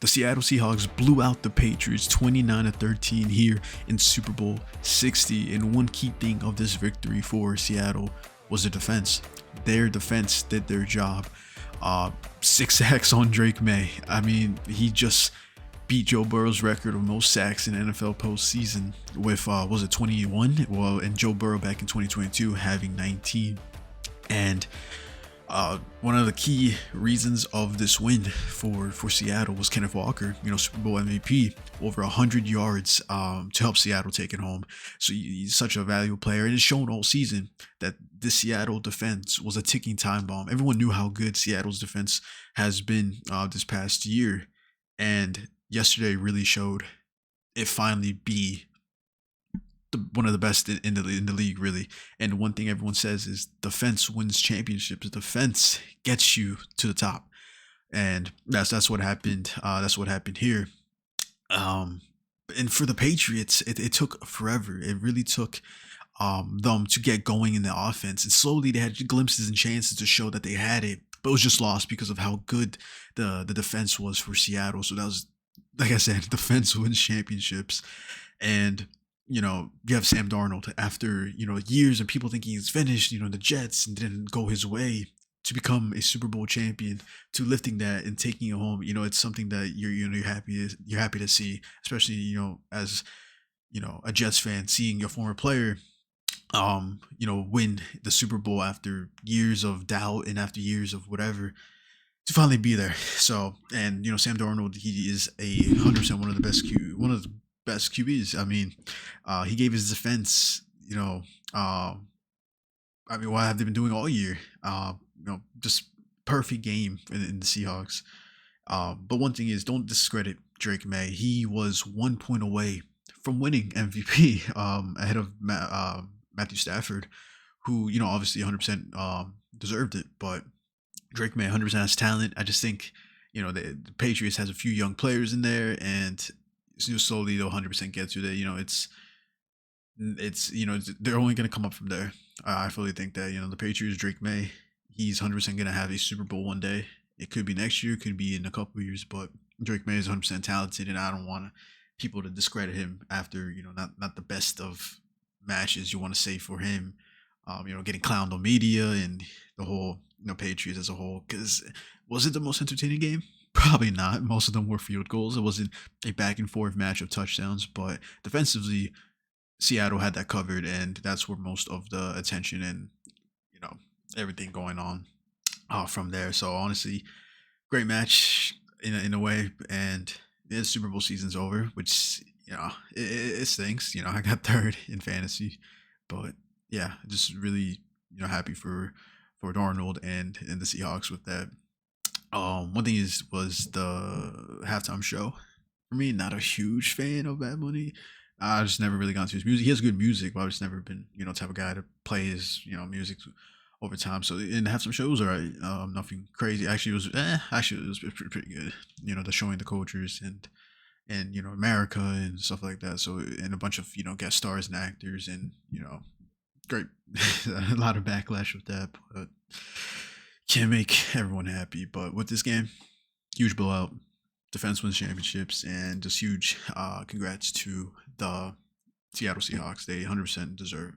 The Seattle Seahawks blew out the Patriots 29-13 here in Super Bowl 60, and one key thing of this victory for Seattle was the defense. Their defense did their job. 6 sacks on Drake Maye. I mean, he just beat Joe Burrow's record of most sacks in NFL postseason with, was it 21? Well, and Joe Burrow back in 2022 having 19. And one of the key reasons of this win for Seattle was Kenneth Walker, Super Bowl MVP, over 100 yards to help Seattle take it home. So he's such a valuable player, and it's shown all season that this Seattle defense was a ticking time bomb. Everyone knew how good Seattle's defense has been this past year, and yesterday really showed it finally be one of the best in the league, really. And one thing everyone says is defense wins championships. Defense gets you to the top, and that's what happened. That's what happened here. And for the Patriots, it took forever. It really took them to get going in the offense, and slowly they had glimpses and chances to show that they had it, but it was just lost because of how good the defense was for Seattle. So that was, like I said, defense wins championships. And you have Sam Darnold after, years of people thinking he's finished, the Jets, and didn't go his way, to become a Super Bowl champion, to lifting that and taking it home. It's something that you're happy to see, especially, as, a Jets fan, seeing your former player, win the Super Bowl after years of doubt and after years of whatever, to finally be there. So, and, Sam Darnold, he is 100% one of the best QBs. I mean, he gave his defense, what have they been doing all year? Just perfect game in the Seahawks. But one thing is, don't discredit Drake Maye. He was 1 point away from winning MVP, ahead of Matthew Stafford, who, obviously 100% deserved it. But Drake Maye 100% has talent. I just think, the Patriots has a few young players in there, and slowly they'll 100% get to that. They're only going to come up from there. I fully think that, the Patriots, Drake Maye, he's 100% going to have a Super Bowl one day. It could be next year, it could be in a couple of years, but Drake Maye is 100% talented, and I don't want people to discredit him after, not the best of matches you want to say for him. Getting clowned on media and the whole, Patriots as a whole. Because was it the most entertaining game? Probably not. Most of them were field goals. It wasn't a back and forth match of touchdowns, but defensively, Seattle had that covered, and that's where most of the attention and everything going on from there. So honestly, great match in a way, and the Super Bowl season's over, which it stinks. I got third in fantasy, but yeah, just really happy for Darnold and the Seahawks with that. One thing was the halftime show. For me, not a huge fan of Bad Bunny. I just never really got into his music. He has good music, but I've just never been, type of guy to play his, music over time. So in the halftime show was alright. Nothing crazy. Actually, it was pretty good. The showing the cultures and America and stuff like that. So, and a bunch of guest stars and actors, and great. A lot of backlash with that, but can't make everyone happy. But with this game, huge blowout, defense wins championships, and just huge congrats to the Seattle Seahawks. They 100% deserve